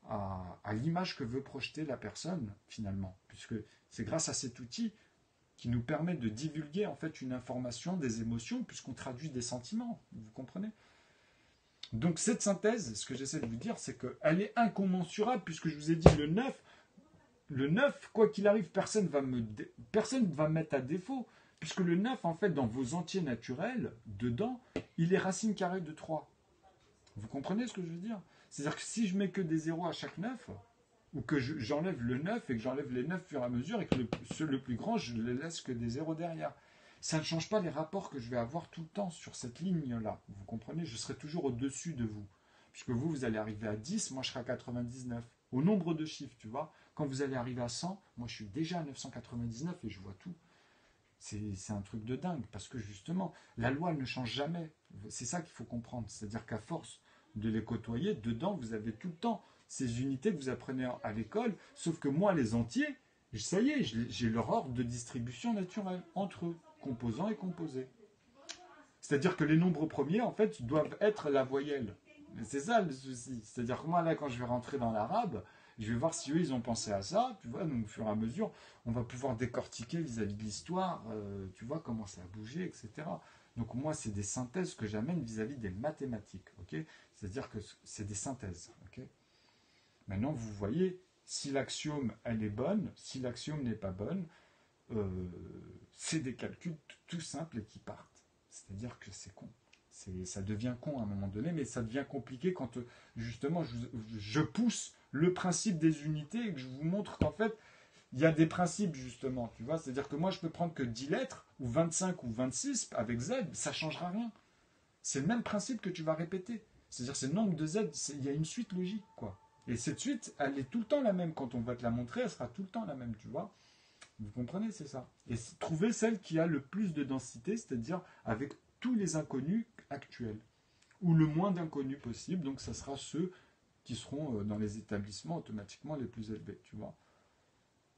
[SPEAKER 1] à l'image que veut projeter la personne, finalement. Puisque c'est grâce à cet outil qui nous permet de divulguer, en fait, une information, des émotions, puisqu'on traduit des sentiments. Vous comprenez? Donc cette synthèse, ce que j'essaie de vous dire, c'est qu'elle est incommensurable, puisque je vous ai dit le 9, quoi qu'il arrive, personne va me mettre à défaut, puisque le 9, en fait, dans vos entiers naturels, dedans, il est racine carrée de 3. Vous comprenez ce que je veux dire? C'est-à-dire que si je mets que des zéros à chaque 9, ou que j'enlève le 9 et que j'enlève les 9 au fur et à mesure, et que le plus grand, je ne laisse que des zéros derrière. Ça ne change pas les rapports que je vais avoir tout le temps sur cette ligne-là. Vous comprenez? Je serai toujours au-dessus de vous. Puisque vous allez arriver à 10, moi je serai à 99. Au nombre de chiffres, tu vois. Quand vous allez arriver à 100, moi je suis déjà à 999 et je vois tout. C'est un truc de dingue, parce que justement, la loi ne change jamais. C'est ça qu'il faut comprendre. C'est-à-dire qu'à force de les côtoyer, dedans, vous avez tout le temps ces unités que vous apprenez à l'école, sauf que moi, les entiers, ça y est, j'ai leur ordre de distribution naturelle entre eux, composants et composés. C'est-à-dire que les nombres premiers, en fait, doivent être la voyelle. C'est ça le souci. C'est-à-dire que moi, là, quand je vais rentrer dans l'arabe, je vais voir si eux, ils ont pensé à ça. Tu vois, donc au fur et à mesure, on va pouvoir décortiquer vis-à-vis de l'histoire, tu vois, comment ça a bougé, etc. Donc moi, c'est des synthèses que j'amène vis-à-vis des mathématiques. Ok, c'est-à-dire que c'est des synthèses. Ok. Maintenant, vous voyez, si l'axiome, elle est bonne, si l'axiome n'est pas bonne, c'est des calculs tout simples et qui partent. C'est-à-dire que c'est con. Ça devient con à un moment donné, mais ça devient compliqué quand justement je pousse le principe des unités et que je vous montre qu'en fait, il y a des principes justement, tu vois. C'est-à-dire que moi, je peux prendre que 10 lettres, ou 25 ou 26 avec Z, ça ne changera rien. C'est le même principe que tu vas répéter. C'est-à-dire c'est le nombre de Z, il y a une suite logique, quoi. Et cette suite, elle est tout le temps la même. Quand on va te la montrer, elle sera tout le temps la même, tu vois. Vous comprenez, c'est ça. Et trouver celle qui a le plus de densité, c'est-à-dire avec tous les inconnus actuels, ou le moins d'inconnus possible, donc ça sera ceux qui seront dans les établissements automatiquement les plus élevés, tu vois.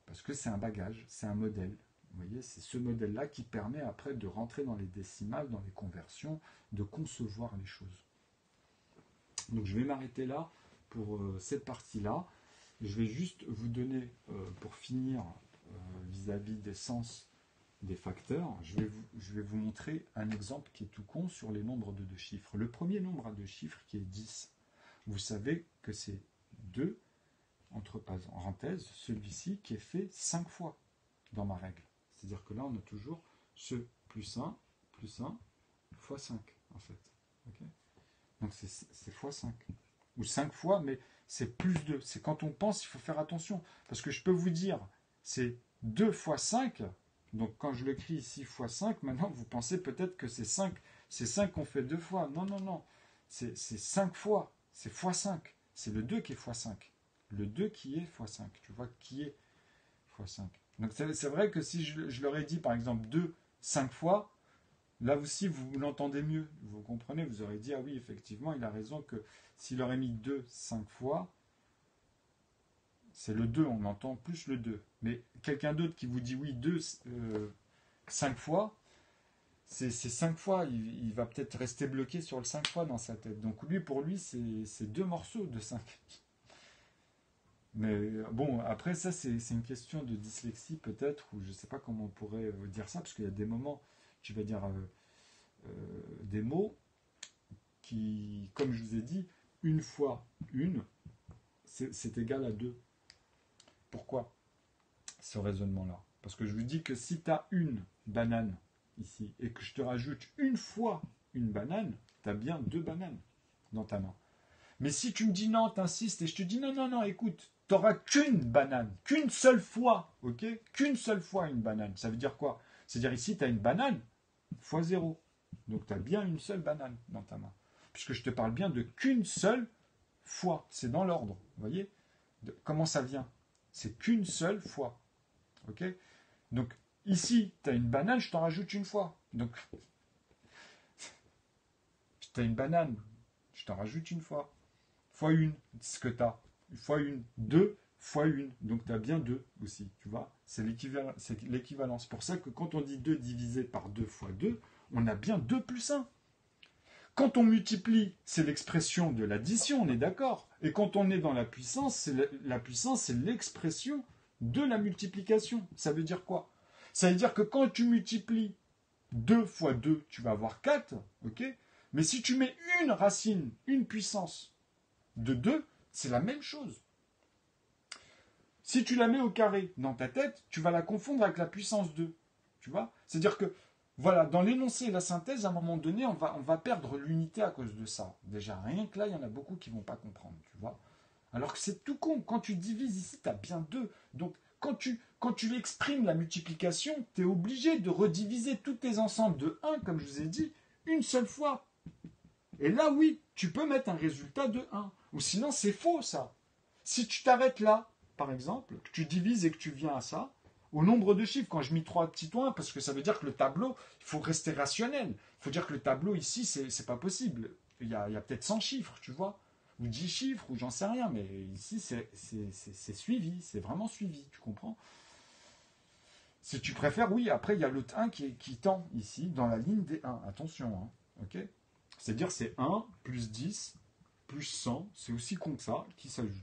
[SPEAKER 1] Parce que c'est un bagage, c'est un modèle. Vous voyez, c'est ce modèle-là qui permet après de rentrer dans les décimales, dans les conversions, de concevoir les choses. Donc je vais m'arrêter là pour cette partie-là. Je vais juste vous donner, pour finir, vis-à-vis des sens des facteurs, je vais vous montrer un exemple qui est tout con sur les nombres de deux chiffres. Le premier nombre à deux chiffres qui est 10, vous savez que c'est 2, entre parenthèses, celui-ci qui est fait 5 fois dans ma règle. C'est-à-dire que là, on a toujours ce plus 1 fois 5, en fait. Okay, donc c'est fois 5. Ou 5 fois, mais c'est plus 2. C'est quand on pense, il faut faire attention. Parce que je peux vous dire, c'est 2 fois 5. Donc quand je l'écris ici fois 5, maintenant vous pensez peut-être que c'est 5. C'est 5 qu'on fait 2 fois. Non, non, non. C'est 5 fois. C'est fois 5. C'est le 2 qui est fois 5. Le 2 qui est fois 5. Tu vois, qui est fois 5. Donc c'est vrai que si je leur ai dit par exemple 2, 5 fois, là aussi vous l'entendez mieux. Vous comprenez, vous aurez dit, ah oui, effectivement, il a raison que s'il aurait mis 2, 5 fois, c'est le 2, on entend plus le 2. Mais quelqu'un d'autre qui vous dit oui, 2, 5 fois, c'est 5 fois. Il va peut-être rester bloqué sur le 5 fois dans sa tête. Donc lui, pour lui, c'est 2 morceaux de 5. Mais bon, après ça, c'est une question de dyslexie peut-être, ou je ne sais pas comment on pourrait dire ça, parce qu'il y a des moments, tu vas dire des mots qui, comme je vous ai dit, une fois une, c'est égal à deux. Pourquoi ce raisonnement-là? Parce que je vous dis que si tu as une banane ici, et que je te rajoute une fois une banane, tu as bien deux bananes dans ta main. Mais si tu me dis non, t'insistes, et je te dis non, non, non, écoute, t'auras qu'une banane, qu'une seule fois, ok? Qu'une seule fois une banane. Ça veut dire quoi? C'est-à-dire ici, tu as une banane fois zéro. Donc tu as bien une seule banane dans ta main. Puisque je te parle bien de qu'une seule fois. C'est dans l'ordre, vous voyez? Comment ça vient? C'est qu'une seule fois. Ok? Donc ici, tu as une banane, je t'en rajoute une fois. Donc, tu as une banane, je t'en rajoute une fois. Fois une, c'est ce que tu as. Fois une, deux, fois une. Donc tu as bien deux aussi, tu vois. C'est l'équivalent. C'est pour ça que quand on dit 2 divisé par 2 fois 2, on a bien 2 plus 1. Quand on multiplie, c'est l'expression de l'addition, on est d'accord. Et quand on est dans la puissance, la puissance, c'est l'expression de la multiplication. Ça veut dire quoi? Ça veut dire que quand tu multiplies 2 fois 2, tu vas avoir 4, ok? Mais si tu mets une racine, une puissance de 2, c'est la même chose. Si tu la mets au carré dans ta tête, tu vas la confondre avec la puissance 2. Tu vois? C'est-à-dire que, voilà, dans l'énoncé et la synthèse, à un moment donné, on va perdre l'unité à cause de ça. Déjà, rien que là, il y en a beaucoup qui ne vont pas comprendre, tu vois? Alors que c'est tout con. Quand tu divises ici, tu as bien 2. Donc, quand tu exprimes la multiplication, tu es obligé de rediviser tous tes ensembles de 1, comme je vous ai dit, une seule fois. Et là, oui, tu peux mettre un résultat de 1. Ou sinon, c'est faux, ça. Si tu t'arrêtes là, par exemple, que tu divises et que tu viens à ça, au nombre de chiffres, quand je mets 3 petits points, parce que ça veut dire que le tableau, il faut rester rationnel. Il faut dire que le tableau, ici, c'est pas possible. Il y a peut-être 100 chiffres, tu vois, ou 10 chiffres, ou j'en sais rien, mais ici, c'est suivi, c'est vraiment suivi, tu comprends? Si tu préfères, oui, après, il y a le 1 qui tend ici, dans la ligne des 1. Attention, hein, ok? C'est-à-dire c'est 1 plus 10 plus 100, c'est aussi con que ça, qui s'ajoute.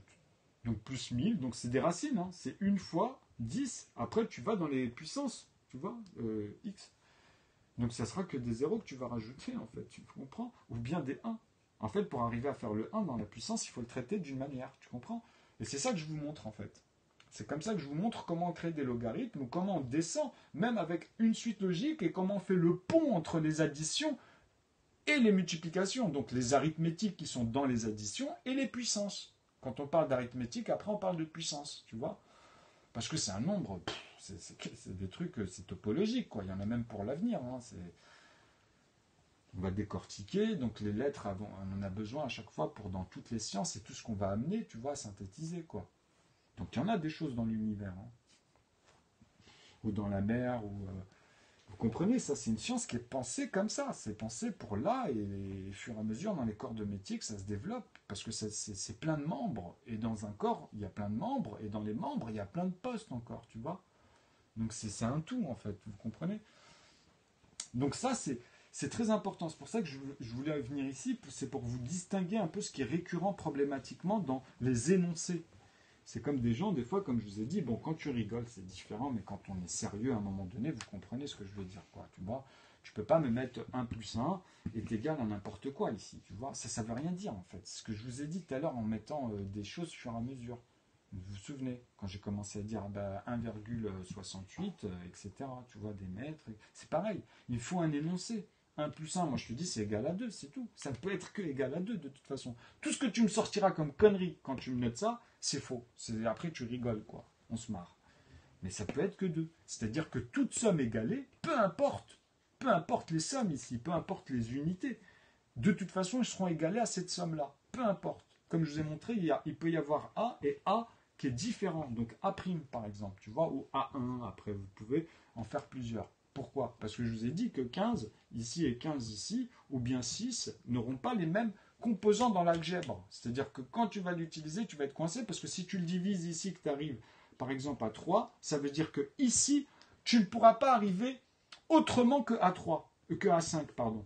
[SPEAKER 1] Donc plus 1000, donc c'est des racines, hein, c'est une fois 10. Après tu vas dans les puissances, tu vois, x. Donc ça sera que des zéros que tu vas rajouter en fait, tu comprends? Ou bien des 1. En fait, pour arriver à faire le 1 dans la puissance, il faut le traiter d'une manière, tu comprends? Et c'est ça que je vous montre en fait. C'est comme ça que je vous montre comment créer des logarithmes, ou comment on descend, même avec une suite logique, et comment on fait le pont entre les additions et les multiplications, donc les arithmétiques qui sont dans les additions et les puissances. Quand on parle d'arithmétique, après on parle de puissance, tu vois? Parce que c'est un nombre, c'est des trucs, c'est topologique, quoi. Il y en a même pour l'avenir. Hein, on va décortiquer, donc les lettres, on en a besoin à chaque fois pour dans toutes les sciences, et tout ce qu'on va amener, tu vois, synthétiser, quoi. Donc il y en a des choses dans l'univers, hein. Ou dans la mer, ou... Vous comprenez, ça c'est une science qui est pensée comme ça, c'est pensé pour là, et au fur et à mesure dans les corps de métier que ça se développe, parce que c'est plein de membres, et dans un corps il y a plein de membres, et dans les membres il y a plein de postes encore, tu vois. Donc c'est un tout en fait, vous comprenez. Donc ça c'est très important, c'est pour ça que je voulais venir ici, c'est pour vous distinguer un peu ce qui est récurrent problématiquement dans les énoncés. C'est comme des gens, des fois, comme je vous ai dit, bon, quand tu rigoles, c'est différent, mais quand on est sérieux, à un moment donné, vous comprenez ce que je veux dire, quoi, tu vois. Tu peux pas me mettre 1 plus 1 est égal à n'importe quoi ici, tu vois. Ça veut rien dire, en fait. C'est ce que je vous ai dit tout à l'heure en mettant des choses au fur et à mesure. Vous vous souvenez, quand j'ai commencé à dire 1,68, etc., tu vois, des mètres, c'est pareil. Il faut un énoncé. 1 plus 1, moi je te dis, c'est égal à 2, c'est tout. Ça ne peut être que égal à 2 de toute façon. Tout ce que tu me sortiras comme connerie quand tu me notes ça, c'est faux. Après, tu rigoles, quoi. On se marre. Mais ça peut être que 2. C'est-à-dire que toute somme égalée, peu importe les sommes ici, peu importe les unités, de toute façon, ils seront égalés à cette somme-là. Peu importe. Comme je vous ai montré, il peut y avoir A et A qui est différent. Donc A', par exemple, tu vois, ou A1, après, vous pouvez en faire plusieurs. Pourquoi? Parce que je vous ai dit que 15 ici et 15 ici, ou bien 6, n'auront pas les mêmes composants dans l'algèbre. C'est-à-dire que quand tu vas l'utiliser, tu vas être coincé, parce que si tu le divises ici, que tu arrives par exemple à 3, ça veut dire que ici, tu ne pourras pas arriver autrement que à 3, que à 5, pardon.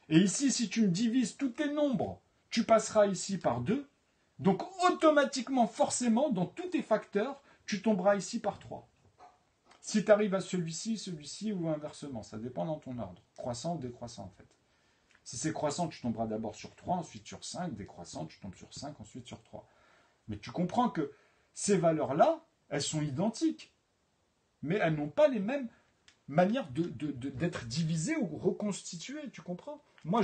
[SPEAKER 1] Et ici, si tu me divises tous tes nombres, tu passeras ici par 2. Donc automatiquement, forcément, dans tous tes facteurs, tu tomberas ici par 3. Si tu arrives à celui-ci ou inversement, ça dépend dans ton ordre. Croissant ou décroissant en fait. Si c'est croissant, tu tomberas d'abord sur 3, ensuite sur 5. Décroissant, tu tombes sur 5, ensuite sur 3. Mais tu comprends que ces valeurs-là, elles sont identiques. Mais elles n'ont pas les mêmes manières d'être divisées ou reconstituées, tu comprends ? Moi,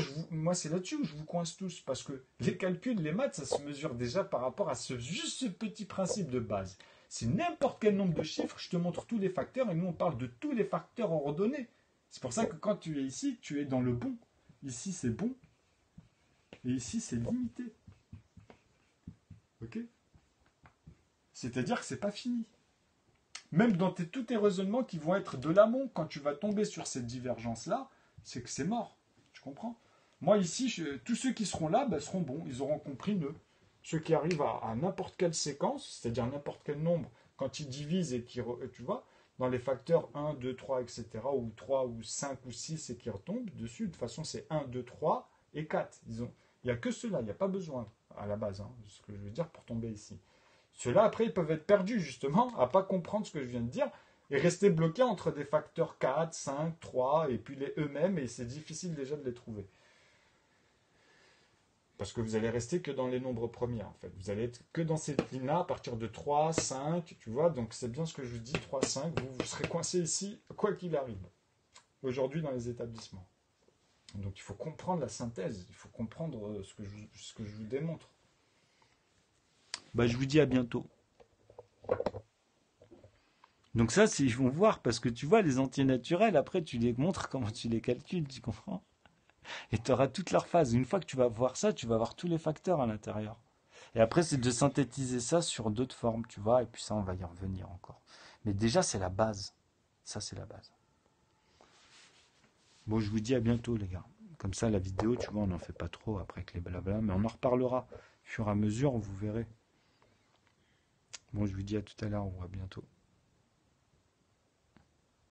[SPEAKER 1] c'est là-dessus où je vous coince tous, parce que les calculs, les maths, ça se mesure déjà par rapport à juste ce petit principe de base. C'est n'importe quel nombre de chiffres, je te montre tous les facteurs, et nous on parle de tous les facteurs ordonnés. C'est pour ça que quand tu es ici, tu es dans le bon. Ici c'est bon, et ici c'est limité. Ok ? C'est-à-dire que c'est pas fini. Même dans tous tes raisonnements qui vont être de l'amont, quand tu vas tomber sur cette divergence-là, c'est que c'est mort. Tu comprends ? Moi ici, tous ceux qui seront là seront bons, ils auront compris eux. Ceux qui arrivent à n'importe quelle séquence, c'est-à-dire n'importe quel nombre, quand ils divisent et qui, tu vois, dans les facteurs 1, 2, 3, etc., ou 3, ou 5, ou 6, et qui retombent dessus, de toute façon c'est 1, 2, 3 et 4. Il n'y a que ceux-là, il n'y a pas besoin, à la base, ce que je veux dire, pour tomber ici. Ceux-là, après, ils peuvent être perdus, justement, à ne pas comprendre ce que je viens de dire, et rester bloqués entre des facteurs 4, 5, 3, et puis les eux-mêmes, et c'est difficile déjà de les trouver. Parce que vous allez rester que dans les nombres premiers, en fait. Vous allez être que dans cette ligne-là, à partir de 3, 5, tu vois. Donc, c'est bien ce que je vous dis, 3, 5. Vous serez coincé ici, quoi qu'il arrive. Aujourd'hui, dans les établissements. Donc, il faut comprendre la synthèse. Il faut comprendre ce que je vous démontre. Je vous dis à bientôt. Donc ça, ils vont voir. Parce que tu vois, les entiers naturels, après, tu les montres comment tu les calcules, tu comprends ? Et tu auras toutes leurs phases. Une fois que tu vas voir ça, tu vas voir tous les facteurs à l'intérieur. Et après, c'est de synthétiser ça sur d'autres formes, tu vois. Et puis ça, on va y revenir encore. Mais déjà, c'est la base. Ça, c'est la base. Bon, je vous dis à bientôt, les gars. Comme ça, la vidéo, tu vois, on n'en fait pas trop après avec les blabla. Mais on en reparlera. Au fur et à mesure, vous verrez. Bon, je vous dis à tout à l'heure. On voit bientôt.